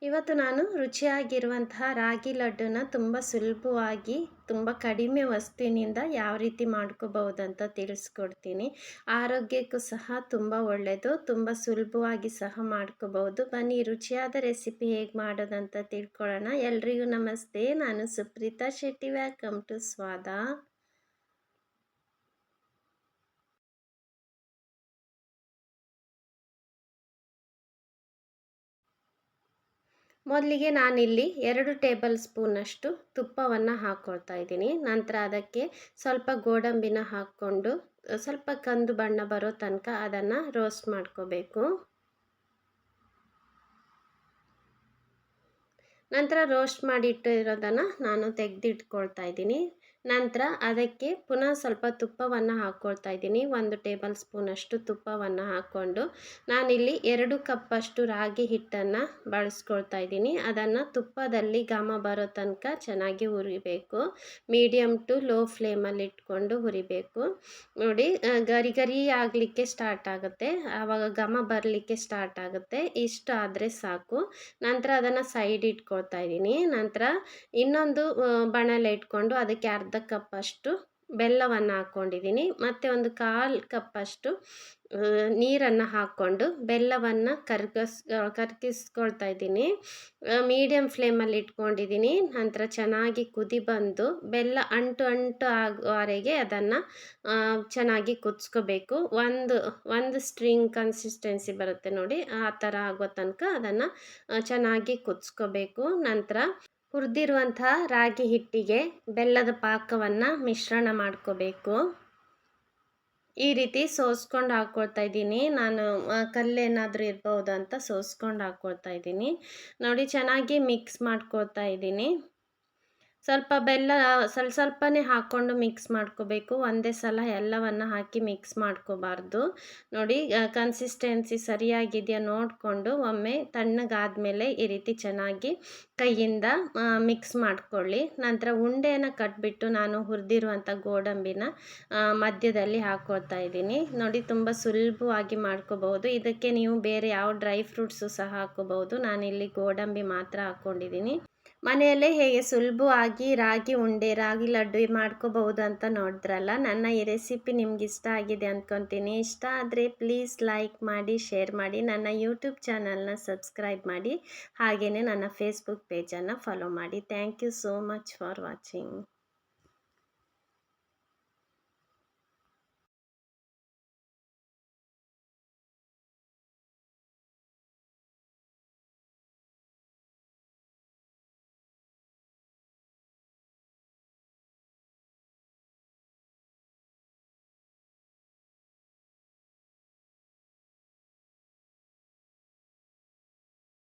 ಇವತ್ತು ನಾನು ರುಚಿಯಾಗಿರುವಂತಹ ರಾಗಿ ಲಡ್ಡನ್ನ ತುಂಬ ಸುಲಭವಾಗಿ ತುಂಬ ಕಡಿಮೆ ವಸ್ತುವಿನಿಂದ ಯಾವ ರೀತಿ ಮಾಡ್ಕೋಬಹುದಂತ ತಿಳಿಸ್ಕೊಡ್ತೀನಿ. ಆರೋಗ್ಯಕ್ಕೂ ಸಹ ತುಂಬ ಒಳ್ಳೆಯದು, ತುಂಬ ಸುಲಭವಾಗಿ ಸಹ ಮಾಡ್ಕೋಬಹುದು. ಬನ್ನಿ ರುಚಿಯಾದ ರೆಸಿಪಿ ಹೇಗೆ ಮಾಡೋದಂತ ತಿಳ್ಕೊಳ್ಳೋಣ. ಎಲ್ರಿಗೂ ನಮಸ್ತೆ, ನಾನು ಸುಪ್ರೀತಾ ಶೆಟ್ಟಿ. ವೆಲ್ಕಮ್ ಟು ಸ್ವಾದ. ಮೊದಲಿಗೆ ನಾನಿಲ್ಲಿ 2 ಟೇಬಲ್ ಸ್ಪೂನಷ್ಟು ತುಪ್ಪವನ್ನು ಹಾಕ್ಕೊಳ್ತಾ ಇದ್ದೀನಿ. ನಂತರ ಅದಕ್ಕೆ ಸ್ವಲ್ಪ ಗೋಡಂಬಿನ ಹಾಕ್ಕೊಂಡು ಸ್ವಲ್ಪ ಕಂದು ಬಣ್ಣ ಬರೋ ತನಕ ಅದನ್ನು ರೋಸ್ಟ್ ಮಾಡ್ಕೋಬೇಕು. ನಂತರ ರೋಸ್ಟ್ ಮಾಡಿಟ್ಟಿರೋದನ್ನು ನಾನು ತೆಗೆದಿಟ್ಕೊಳ್ತಾ ಇದ್ದೀನಿ. ನಂತರ ಅದಕ್ಕೆ ಪುನಃ ಸ್ವಲ್ಪ ತುಪ್ಪವನ್ನು ಹಾಕ್ಕೊಳ್ತಾ ಇದ್ದೀನಿ. 1 ಟೇಬಲ್ ಸ್ಪೂನಷ್ಟು ತುಪ್ಪವನ್ನು ಹಾಕ್ಕೊಂಡು ನಾನಿಲ್ಲಿ 2 ಕಪ್ಪಷ್ಟು ರಾಗಿ ಹಿಟ್ಟನ್ನು ಬಳಸ್ಕೊಳ್ತಾ ಇದ್ದೀನಿ. ಅದನ್ನು ತುಪ್ಪದಲ್ಲಿ ಘಮ ಬರೋ ತನಕ ಚೆನ್ನಾಗಿ ಹುರಿಬೇಕು. ಮೀಡಿಯಮ್ ಟು ಲೋ ಫ್ಲೇಮಲ್ಲಿ ಇಟ್ಕೊಂಡು ಹುರಿಬೇಕು. ನೋಡಿ, ಗರಿ ಗರಿ ಆಗಲಿಕ್ಕೆ ಸ್ಟಾರ್ಟ್ ಆಗುತ್ತೆ, ಆವಾಗ ಘಮ ಬರಲಿಕ್ಕೆ ಸ್ಟಾರ್ಟ್ ಆಗುತ್ತೆ. ಇಷ್ಟು ಆದರೆ ಸಾಕು. ನಂತರ ಅದನ್ನು ಸೈಡ್ ಇಟ್ಕೊಳ್ತಾ ಇದ್ದೀನಿ. ನಂತರ ಇನ್ನೊಂದು ಬಾಣಲೆ ಇಟ್ಕೊಂಡು ಅದಕ್ಕೆ ಅರ್ಧ ಕಪ್ಪಷ್ಟು ಬೆಲ್ಲವನ್ನು ಹಾಕ್ಕೊಂಡಿದ್ದೀನಿ. ಮತ್ತು ಒಂದು 1/4 ಕಪ್ಪಷ್ಟು ನೀರನ್ನು ಹಾಕ್ಕೊಂಡು ಬೆಲ್ಲವನ್ನು ಕರಗಿಸ್ಕೊಳ್ತಾ ಇದ್ದೀನಿ. ಮೀಡಿಯಮ್ ಫ್ಲೇಮಲ್ಲಿ ಇಟ್ಕೊಂಡಿದ್ದೀನಿ. ನಂತರ ಚೆನ್ನಾಗಿ ಕುದಿ ಬಂದು ಬೆಲ್ಲ ಅಂಟು ಅಂಟು ಆಗುವವರೆಗೆ ಅದನ್ನು ಚೆನ್ನಾಗಿ ಕುದಿಸ್ಕೋಬೇಕು. ಒಂದು ಸ್ಟ್ರಿಂಗ್ ಕನ್ಸಿಸ್ಟೆನ್ಸಿ ಬರುತ್ತೆ ನೋಡಿ, ಆ ಥರ ಆಗೋ ತನಕ ಅದನ್ನು ಚೆನ್ನಾಗಿ ಕುದಿಸ್ಕೋಬೇಕು. ನಂತರ ಹುರಿದಿರುವಂತಹ ರಾಗಿ ಹಿಟ್ಟಿಗೆ ಬೆಲ್ಲದ ಪಾಕವನ್ನು ಮಿಶ್ರಣ ಮಾಡ್ಕೋಬೇಕು. ಈ ರೀತಿ ಸೋಸ್ಕೊಂಡು ಹಾಕ್ಕೊಳ್ತಾ ಇದ್ದೀನಿ. ನಾನು ಕಲ್ಲೇನಾದರೂ ಇರ್ಬೋದು ಅಂತ ಸೋಸ್ಕೊಂಡು ಹಾಕ್ಕೊಳ್ತಾ ಇದ್ದೀನಿ. ನೋಡಿ, ಚೆನ್ನಾಗಿ ಮಿಕ್ಸ್ ಮಾಡ್ಕೊಳ್ತಾ ಇದ್ದೀನಿ. ಸ್ವಲ್ಪ ಬೆಲ್ಲ ಸ್ವಲ್ಪನೇ ಹಾಕ್ಕೊಂಡು ಮಿಕ್ಸ್ ಮಾಡ್ಕೋಬೇಕು. ಒಂದೇ ಸಲ ಎಲ್ಲವನ್ನು ಹಾಕಿ ಮಿಕ್ಸ್ ಮಾಡ್ಕೋಬಾರ್ದು. ನೋಡಿ, ಕನ್ಸಿಸ್ಟೆನ್ಸಿ ಸರಿಯಾಗಿದೆಯಾ ನೋಡಿಕೊಂಡು ಒಮ್ಮೆ ತಣ್ಣಗಾದ್ಮೇಲೆ ಈ ರೀತಿ ಚೆನ್ನಾಗಿ ಕೈಯಿಂದ ಮಿಕ್ಸ್ ಮಾಡ್ಕೊಳ್ಳಿ. ನಂತರ ಉಂಡೆಯನ್ನು ಕಟ್ಬಿಟ್ಟು ನಾನು ಹುರಿದಿರುವಂಥ ಗೋಡಂಬಿನ ಮಧ್ಯದಲ್ಲಿ ಹಾಕ್ಕೊಳ್ತಾ ಇದ್ದೀನಿ. ನೋಡಿ, ತುಂಬ ಸುಲಭವಾಗಿ ಮಾಡ್ಕೋಬಹುದು. ಇದಕ್ಕೆ ನೀವು ಬೇರೆ ಯಾವ ಡ್ರೈ ಫ್ರೂಟ್ಸು ಸಹ ಹಾಕ್ಕೋಬಹುದು. ನಾನಿಲ್ಲಿ ಗೋಡಂಬಿ ಮಾತ್ರ ಹಾಕ್ಕೊಂಡಿದ್ದೀನಿ. ಮನೆಯಲ್ಲೇ ಹೇಗೆ ಸುಲಭವಾಗಿ ರಾಗಿ ಉಂಡೆ, ರಾಗಿ ಲಡ್ಡು ಮಾಡ್ಕೋಬಹುದು ಅಂತ ನೋಡಿದ್ರಲ್ಲ. ನನ್ನ ಈ ರೆಸಿಪಿ ನಿಮ್ಗೆ ಇಷ್ಟ ಆಗಿದೆ ಅಂದ್ಕೊತೀನಿ. ಇಷ್ಟ ಆದರೆ ಪ್ಲೀಸ್ ಲೈಕ್ ಮಾಡಿ, ಶೇರ್ ಮಾಡಿ, ನನ್ನ ಯೂಟ್ಯೂಬ್ ಚಾನಲ್ನ ಸಬ್ಸ್ಕ್ರೈಬ್ ಮಾಡಿ, ಹಾಗೆಯೇ ನನ್ನ ಫೇಸ್ಬುಕ್ ಪೇಜನ್ನು ಫಾಲೋ ಮಾಡಿ. Thank you so much for watching.